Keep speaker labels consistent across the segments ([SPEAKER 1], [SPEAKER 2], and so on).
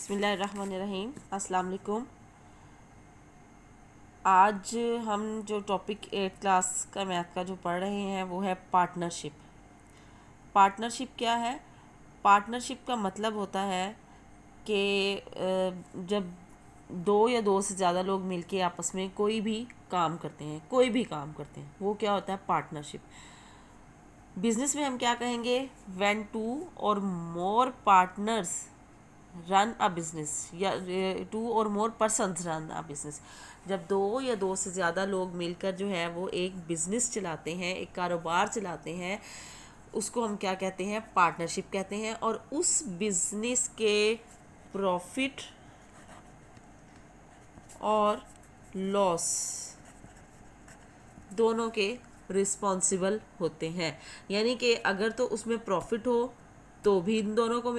[SPEAKER 1] बिस्मिल्लाहिर्रहमानिर्रहीम। अस्सलाम वालेकुम। आज हम जो टॉपिक 8 क्लास का मैथ का जो पढ़ रहे हैं वो है पार्टनरशिप। पार्टनरशिप क्या है? पार्टनरशिप का मतलब होता है कि जब दो या दो से ज़्यादा लोग मिलके आपस में कोई भी काम करते हैं, वो क्या होता है? पार्टनरशिप। बिजनेस में हम क्या कहेंगे? व्हेन टू और मोर पार्टनर्स रन अ बिज़नेस या टू और मोर पर्सनस रन अ बिज़नेस। जब दो या दो से ज़्यादा लोग मिलकर जो है वो एक बिज़नेस चलाते हैं, एक कारोबार चलाते हैं, उसको हम क्या कहते हैं? पार्टनरशिप कहते हैं। और उस बिज़नेस के प्रॉफिट और लॉस दोनों के रिस्पॉन्सिबल होते हैं। यानी कि अगर तो उसमें प्रॉफिट हो तो भी इन दोनों को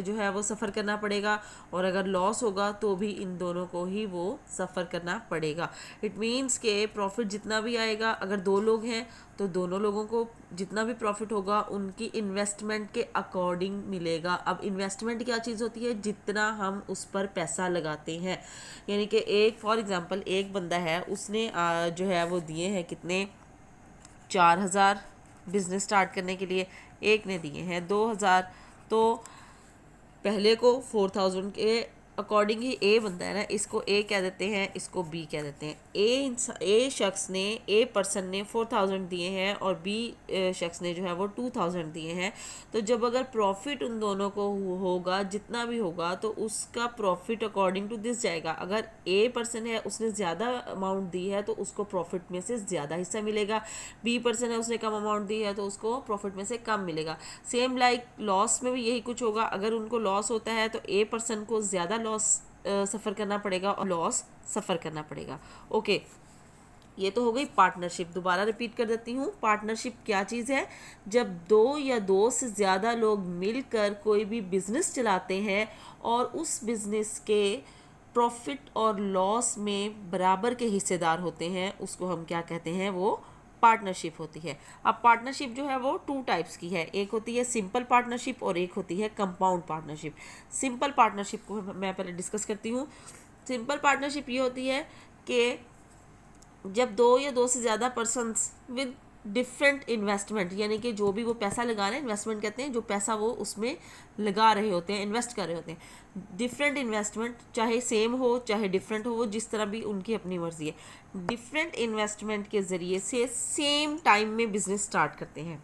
[SPEAKER 1] जो है वो सफ़र करना पड़ेगा, और अगर लॉस होगा तो भी इन दोनों को ही वो सफ़र करना पड़ेगा। इट मीन्स के प्रॉफिट जितना भी आएगा, अगर दो लोग हैं तो दोनों लोगों को जितना भी प्रॉफिट होगा उनकी इन्वेस्टमेंट के अकॉर्डिंग मिलेगा। अब इन्वेस्टमेंट क्या चीज़ होती है? जितना हम उस पर पैसा लगाते हैं। यानी कि एक फॉर एग्ज़ाम्पल एक बंदा है, उसने जो है वो दिए हैं कितने? 4,000 बिज़नेस स्टार्ट करने के लिए, एक ने दिए हैं 2,000। तो पहले को 4,000 के अकॉर्डिंग ही ए बंदा है ना, इसको ए कह देते हैं, इसको बी कह देते हैं। ए शख्स ने, ए पर्सन ने 4,000 दिए हैं और बी शख्स ने जो है वो 2,000 दिए हैं। तो जब अगर प्रॉफिट उन दोनों को होगा, जितना भी होगा, तो उसका प्रॉफिट अकॉर्डिंग टू दिस जाएगा। अगर ए पर्सन है, उसने ज़्यादा अमाउंट दी है तो उसको प्रॉफिट में से ज़्यादा हिस्सा मिलेगा। बी पर्सन है, उसने कम अमाउंट दी है तो उसको प्रॉफिट में से कम मिलेगा। सेम लाइक लॉस में भी यही कुछ होगा। अगर उनको लॉस होता है तो ए पर्सन को ज़्यादा लॉस सफ़र करना पड़ेगा और लॉस सफ़र करना पड़ेगा। ओके, ये तो हो गई पार्टनरशिप। दोबारा रिपीट कर देती हूँ, पार्टनरशिप क्या चीज़ है? जब दो या दो से ज़्यादा लोग मिलकर कोई भी बिज़नेस चलाते हैं और उस बिज़नेस के प्रॉफिट और लॉस में बराबर के हिस्सेदार होते हैं, उसको हम क्या कहते हैं? वो पार्टनरशिप होती है। अब पार्टनरशिप जो है वो 2 टाइप्स की है। एक होती है सिंपल पार्टनरशिप और एक होती है कंपाउंड पार्टनरशिप। सिंपल पार्टनरशिप को मैं पहले डिस्कस करती हूँ। सिंपल पार्टनरशिप ये होती है कि जब दो या दो से ज़्यादा पर्सन्स विद डिफरेंट इन्वेस्टमेंट, यानी कि जो भी वो पैसा लगा रहे हैं, इन्वेस्टमेंट कहते हैं, जो पैसा वो उसमें लगा रहे होते हैं, इन्वेस्ट कर रहे होते हैं। डिफरेंट इन्वेस्टमेंट, चाहे सेम हो चाहे डिफरेंट हो, वो जिस तरह भी उनकी अपनी मर्जी है। डिफरेंट इन्वेस्टमेंट के ज़रिए से सेम टाइम में बिजनेस स्टार्ट करते हैं।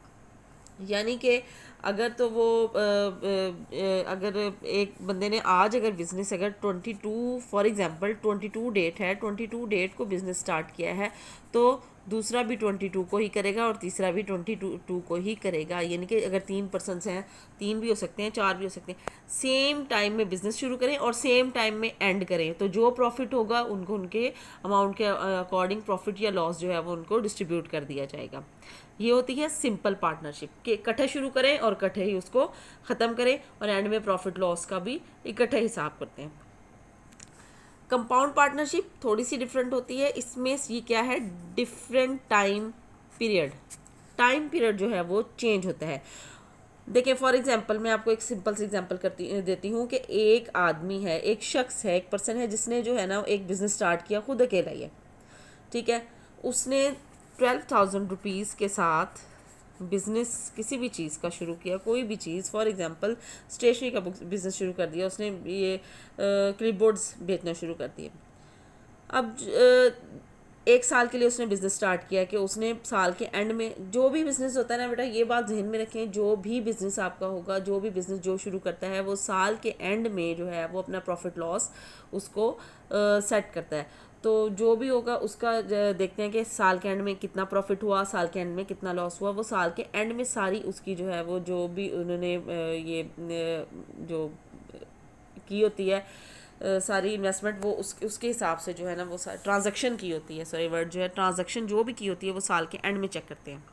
[SPEAKER 1] यानी कि अगर तो वो अगर एक बंदे ने आज अगर बिज़नेस अगर 22 फॉर एग्जांपल 22 डेट है, 22 डेट को बिज़नेस स्टार्ट किया है, तो दूसरा भी 22 को ही करेगा और तीसरा भी 22 को ही करेगा। यानी कि अगर 3 पर्सन्स हैं, 3 भी हो सकते हैं, 4 भी हो सकते हैं, सेम टाइम में बिज़नेस शुरू करें और सेम टाइम में एंड करें। तो जो प्रॉफिट होगा उनको उनके अमाउंट के अकॉर्डिंग प्रॉफिट या लॉस जो है वो उनको डिस्ट्रीब्यूट कर दिया जाएगा। ये होती है सिंपल पार्टनरशिप, कि इकट्ठे शुरू करें और इकट्ठे ही उसको ख़त्म करें और एंड में प्रॉफिट लॉस का भी इकट्ठे हिसाब करते हैं। कंपाउंड पार्टनरशिप थोड़ी सी डिफरेंट होती है। इसमें ये क्या है? डिफरेंट टाइम पीरियड जो है वो चेंज होता है। देखिए फॉर एग्जांपल मैं आपको एक सिंपल सी एग्जांपल देती हूँ कि एक आदमी है, एक शख्स है, एक पर्सन है, जिसने जो है ना एक बिज़नेस स्टार्ट किया खुद अकेला ही है, ठीक है। उसने 12,000 रुपीज़ के साथ बिज़नेस किसी भी चीज़ का शुरू किया, कोई भी चीज़, फॉर एग्जांपल स्टेशनरी का बिज़नेस शुरू कर दिया उसने, ये क्लिपबोर्ड्स बेचना शुरू कर दिए। अब एक साल के लिए उसने बिज़नेस स्टार्ट किया कि उसने साल के एंड में, जो भी बिज़नेस होता है ना बेटा, ये बात जहन में रखें, जो भी बिज़नेस आपका होगा, जो भी बिज़नेस जो शुरू करता है, वो साल के एंड में जो है वो अपना प्रॉफिट लॉस उसको सेट करता है। तो जो भी होगा उसका देखते हैं कि साल के एंड में कितना प्रॉफिट हुआ, साल के एंड में कितना लॉस हुआ। वो साल के एंड में सारी उसकी जो है वो जो भी उन्होंने ये जो की होती है सारी इन्वेस्टमेंट, वो उसके हिसाब से जो है ना वो ट्रांजैक्शन की होती है, सॉरी वर्ड जो है, ट्रांजैक्शन जो भी की होती है वो साल के एंड में चेक करते हैं,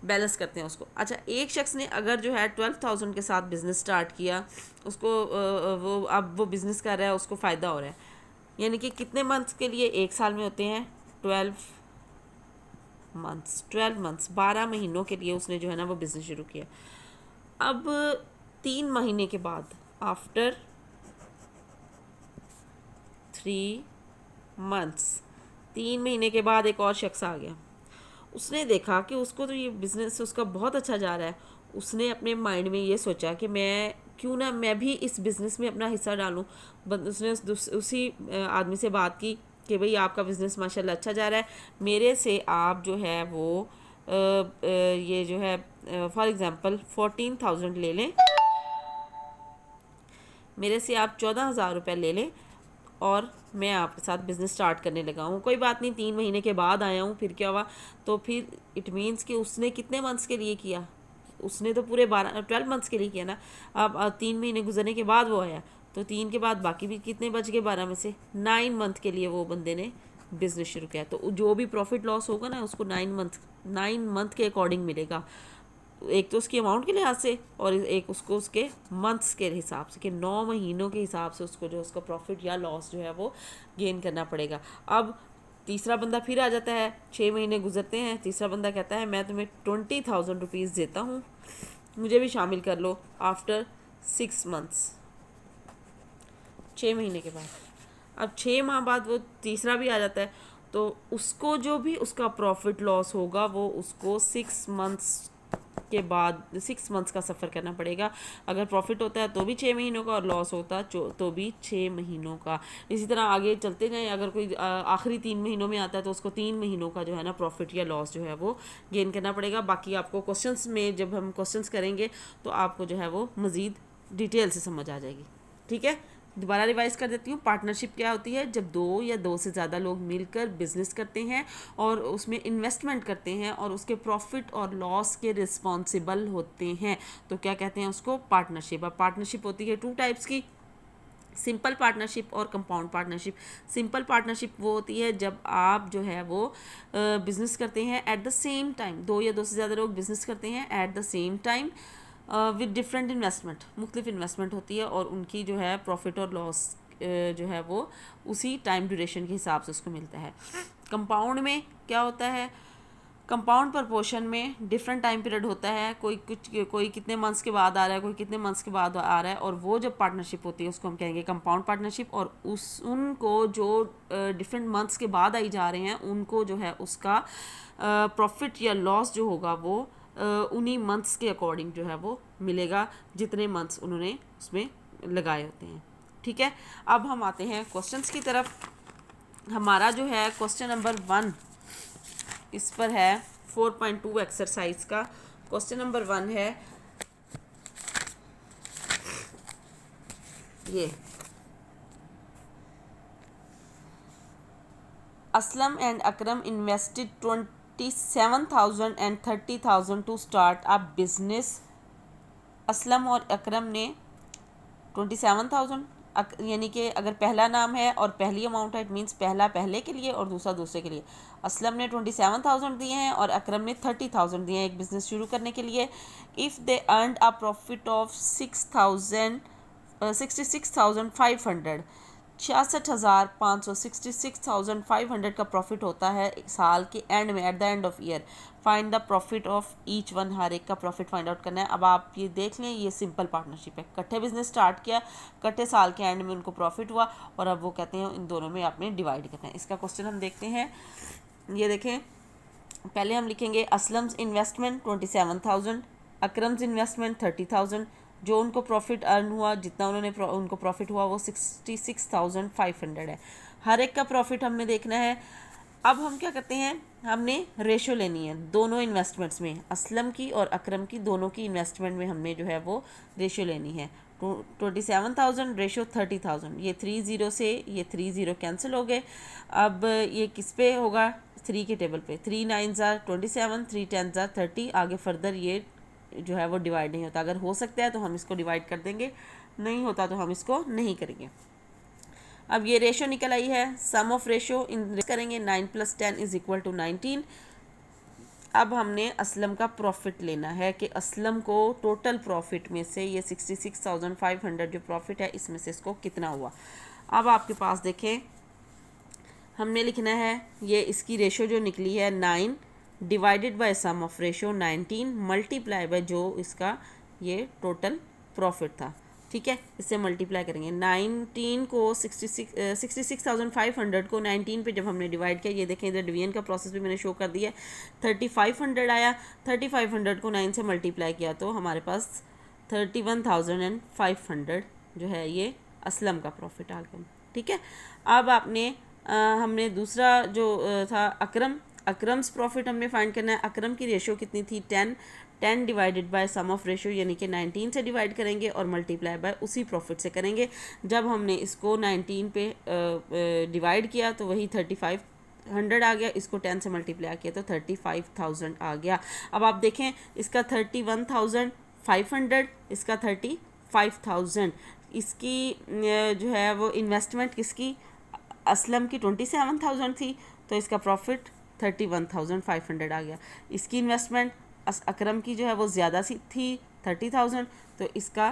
[SPEAKER 1] बैलेंस करते हैं उसको। अच्छा, एक शख्स ने अगर जो है 12,000 के साथ बिज़नेस स्टार्ट किया, उसको वो अब वो बिज़नेस कर रहा है, उसको फ़ायदा हो रहा है। यानी कि कितने मंथ्स के लिए? एक साल में होते हैं 12 मंथ्स, 12 महीनों के लिए उसने जो है ना वो बिज़नेस शुरू किया। अब 3 महीने के बाद आफ्टर 3 मंथ्स, 3 महीने के बाद एक और शख्स आ गया। उसने देखा कि उसको तो ये बिज़नेस उसका बहुत अच्छा जा रहा है। उसने अपने माइंड में ये सोचा कि मैं क्यों ना मैं भी इस बिज़नेस में अपना हिस्सा डालूं। उसने उसी आदमी से बात की कि भाई आपका बिज़नेस माशाल्लाह अच्छा जा रहा है, मेरे से आप जो है वो ये जो है फॉर एग्ज़ाम्पल 14,000 ले लें, मेरे से आप 14,000 रुपये ले लें और मैं आपके साथ बिज़नेस स्टार्ट करने लगा हूँ। कोई बात नहीं, 3 महीने के बाद आया हूँ, फिर क्या हुआ? तो फिर इट मीन्स कि उसने कितने मंथ्स के लिए किया? उसने तो पूरे 12 मंथ्स के लिए किया ना। अब 3 महीने गुजरने के बाद वो आया, तो 3 के बाद बाकी भी कितने बच गए? 12 में से 9 मंथ के लिए वो बंदे ने बिज़नेस शुरू किया। तो जो भी प्रॉफिट लॉस होगा ना उसको 9 मंथ के अकॉर्डिंग मिलेगा। एक तो उसकी अमाउंट के लिहाज से और एक उसको उसके मंथ्स के हिसाब से कि 9 महीनों के हिसाब से उसको जो उसका प्रॉफिट या लॉस जो है वो गेन करना पड़ेगा। अब तीसरा बंदा फिर आ जाता है, 6 महीने गुजरते हैं, तीसरा बंदा कहता है मैं तुम्हें 20,000 रुपीज़ देता हूँ, मुझे भी शामिल कर लो आफ्टर 6 मंथ्स, 6 महीने के बाद। अब 6 माह बाद वो तीसरा भी आ जाता है, तो उसको जो भी उसका प्रॉफिट लॉस होगा वो उसको 6 मंथ्स के बाद 6 मंथ्स का सफ़र करना पड़ेगा। अगर प्रॉफिट होता है तो भी 6 महीनों का और लॉस होता है तो भी 6 महीनों का। इसी तरह आगे चलते जाएं, अगर कोई आखिरी 3 महीनों में आता है तो उसको 3 महीनों का जो है ना प्रॉफिट या लॉस जो है वो गेन करना पड़ेगा। बाकी आपको क्वेश्चंस में जब हम क्वेश्चंस करेंगे तो आपको जो है वो मज़ीद डिटेल से समझ आ जाएगी। ठीक है, दोबारा रिवाइज कर देती हूँ। पार्टनरशिप क्या होती है? जब 2 या 2 से ज़्यादा लोग मिलकर बिजनेस करते हैं और उसमें इन्वेस्टमेंट करते हैं और उसके प्रॉफिट और लॉस के रिस्पॉन्सिबल होते हैं, तो क्या कहते हैं उसको? पार्टनरशिप। अब पार्टनरशिप होती है 2 टाइप्स की, सिंपल पार्टनरशिप और कंपाउंड पार्टनरशिप। सिंपल पार्टनरशिप वो होती है जब आप जो है वो बिज़नेस करते हैं एट द सेम टाइम, 2 या 2 से ज़्यादा लोग बिज़नेस करते हैं at the same time with different investment, मुख्तलिफ इन्वेस्टमेंट होती है और उनकी जो है प्रॉफिट और लॉस जो है वो उसी टाइम ड्यूरेशन के हिसाब से उसको मिलता है। कंपाउंड में क्या होता है? कंपाउंड प्रपोर्शन में डिफरेंट टाइम पीरियड होता है, कोई कितने मंथ्स के बाद आ रहा है, कोई कितने मंथ्स के बाद आ रहा है, और वो जब पार्टनरशिप होती है उसको हम कहेंगे कंपाउंड पार्टनरशिप। और उनको जो डिफरेंट मंथ्स के बाद आई जा रहे हैं उनको जो है उसका प्रॉफिट या लॉस जो होगा वो उन्हीं मंथ्स के अकॉर्डिंग जो है वो मिलेगा, जितने मंथ्स उन्होंने उसमें लगाए होते हैं। ठीक है, अब हम आते हैं क्वेश्चंस की तरफ। हमारा जो है क्वेश्चन नंबर 1 इस पर है 4.2 एक्सरसाइज का। क्वेश्चन नंबर 1 है ये, Aslam and Akram invested 27,000 and 30,000 to start a business. Aslam और अकरम ने 27,000, यानी कि अगर पहला नाम है और पहली अमाउंट है, इट मीन्स पहला पहले के लिए और दूसरा दूसरे के लिए। असलम ने 27,000 दिए हैं और अकरम ने 30,000 दिए हैं एक बिज़नेस शुरू करने के लिए। If they earned a profit of 66,500, 66,500, 66,500 का प्रॉफिट होता है साल के एंड में, at the end of year. Find the profit of each one, हर एक का प्रॉफिट फाइंड आउट करना है। अब आप ये देख लें, ये सिंपल पार्टनरशिप है, इकट्ठे बिजनेस स्टार्ट किया, इकट्ठे साल के एंड में उनको प्रॉफिट हुआ और अब वो कहते हैं इन दोनों में आपने डिवाइड करना है। इसका क्वेश्चन हम देखते हैं। ये देखें, पहले हम लिखेंगे असलम्स इन्वेस्टमेंट 27,000, अकरम्स इन्वेस्टमेंट 30,000। जो उनको प्रॉफिट अर्न हुआ, जितना उनको प्रॉफिट हुआ वो 66,500 है। हर एक का प्रॉफिट हमने देखना है। अब हम क्या करते हैं, हमने रेशो लेनी है दोनों इन्वेस्टमेंट्स में, असलम की और अकरम की, दोनों की इन्वेस्टमेंट में हमने जो है वो रेशो लेनी है। 27,000 रेशो 30,000, ये 30 से ये 30 कैंसिल हो गए। अब ये किस पे होगा? 3 के टेबल पे। 3 9s are 27, 3 10s are 30। आगे फर्दर ये जो है वो डिवाइड नहीं होता। अगर हो सकता है तो हम इसको डिवाइड कर देंगे, नहीं होता तो हम इसको नहीं करेंगे। अब ये रेशो निकल आई है, सम ऑफ रेशो इन करेंगे, 9 + 10 = 19। अब हमने असलम का प्रॉफिट लेना है कि असलम को टोटल प्रॉफिट में से ये 66,500 जो प्रॉफिट है इसमें से इसको कितना हुआ। अब आपके पास देखें, हमने लिखना है ये इसकी रेशो जो निकली है 9 divided by sum of ratio 19 multiply by जो इसका ये टोटल प्रॉफिट था। ठीक है, इससे मल्टीप्लाई करेंगे 19 को 66,500 को 19 पे जब हमने डिवाइड किया, ये देखें इधर डिवीजन का प्रोसेस भी मैंने शो कर दिया है, 3500 आया, 3500 को 9 से मल्टीप्लाई किया तो हमारे पास 31,500 जो है ये असलम का प्रॉफिट आ गया। ठीक है, अब आपने हमने दूसरा जो था अकरम्स प्रॉफिट हमने फाइंड करना है। अकरम की रेशो कितनी थी 10 divided by sum of ratio यानी कि 19 से डिवाइड करेंगे और मल्टीप्लाई बाय उसी प्रॉफिट से करेंगे। जब हमने इसको 19 पे डिवाइड किया तो वही 3500 आ गया, इसको 10 से मल्टीप्लाई किया तो 35,000 आ गया। अब आप देखें इसका 31,500, इसका 35,000, इसकी जो है वो इन्वेस्टमेंट किसकी, असलम की 27,000 थी तो इसका प्रॉफिट 31,500 आ गया। इसकी इन्वेस्टमेंट अकरम की जो है वो ज़्यादा सी थी 30,000 तो इसका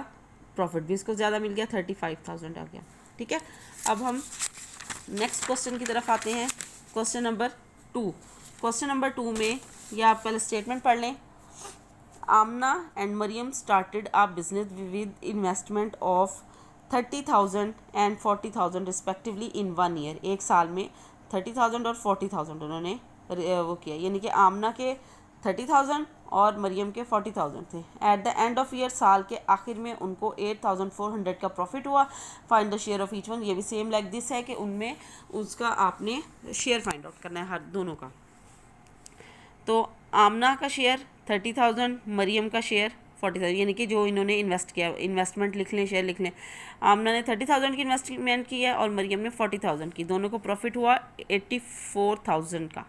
[SPEAKER 1] प्रॉफिट भी इसको ज़्यादा मिल गया 35,000 आ गया। ठीक है, अब हम नेक्स्ट क्वेश्चन की तरफ आते हैं। Question number 2। क्वेश्चन नंबर 2 में यह आप पहले स्टेटमेंट पढ़ लें। Aamna and Maryam started a business with investment of 30,000 and 40,000 respectively in 1 year. एक साल में 30,000 और 40,000 उन्होंने वो किया, यानी कि आमना के 30,000 और मरियम के 40,000 थे। Eight the end of year, साल के आखिर में उनको 8,400 का प्रॉफिट हुआ। Find the share of each one, ये भी सेम लाइक दिस है कि उनमें उसका आपने शेयर फाइंड आउट करना है हर दोनों का। तो आमना का शेयर 30,000, मरियम का शेयर 40,000, यानी कि जो इन्होंने इन्वेस्ट किया, इन्वेस्टमेंट लिख लें, शेयर लिख लें। आमना ने 30,000 की इन्वेस्टमेंट की है और मरियम ने 40,000 की, दोनों को प्रॉफिट हुआ 84,000 का,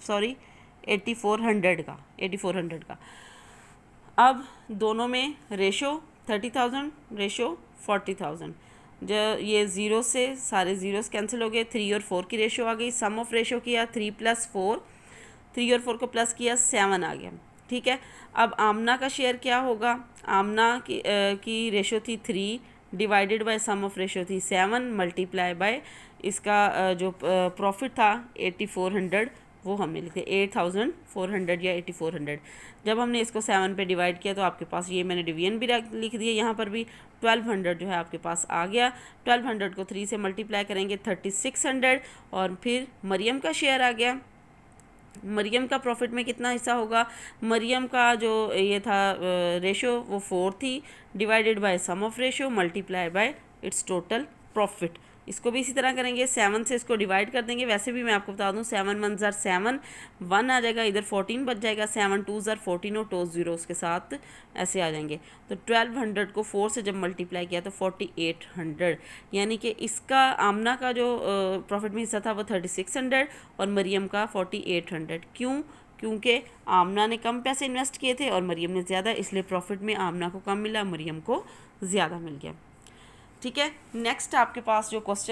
[SPEAKER 1] सॉरी 8400 का। अब दोनों में रेशो 30,000 रेशो 40,000, जो ये ज़ीरो से सारे ज़ीरोस कैंसिल हो गए, 3 और 4 की रेशो आ गई। सम ऑफ रेशो किया 3 + 4, 3 और 4 को प्लस किया 7 आ गया। ठीक है, अब आमना का शेयर क्या होगा, आमना की रेशो थी 3 divided by sum of ratio थी 7 मल्टीप्लाई बाय इसका जो प्रॉफिट था 8400 वो हमने लिखे 8,400 या 8400। जब हमने इसको 7 पे डिवाइड किया तो आपके पास ये मैंने डिवीजन भी लिख दिया, यहाँ पर भी 1200 जो है आपके पास आ गया। 1200 को 3 से मल्टीप्लाई करेंगे 3600 और फिर मरियम का शेयर आ गया। मरियम का प्रॉफिट में कितना हिस्सा होगा, मरियम का जो ये था रेशो वो 4 थी divided by sum of ratio multiply by its total profit. इसको भी इसी तरह करेंगे, 7 से इसको डिवाइड कर देंगे। वैसे भी मैं आपको बता दूं 7 1 ज़र 7, 1 आ जाएगा, इधर 14 बच जाएगा, 7 2 ज़र 14 और 2 ज़ीरोस के साथ ऐसे आ जाएंगे। तो 1200 को 4 से जब मल्टीप्लाई किया तो 4800, यानी कि इसका आमना का जो प्रॉफिट में हिस्सा था वो 3600 और मरियम का 4800। क्यों? क्योंकि आमना ने कम पैसे इन्वेस्ट किए थे और मरियम ने ज़्यादा, इसलिए प्रॉफिट में आमना को कम मिला, मरियम को ज़्यादा मिल गया। ठीक है, नेक्स्ट आपके पास जो क्वेश्चन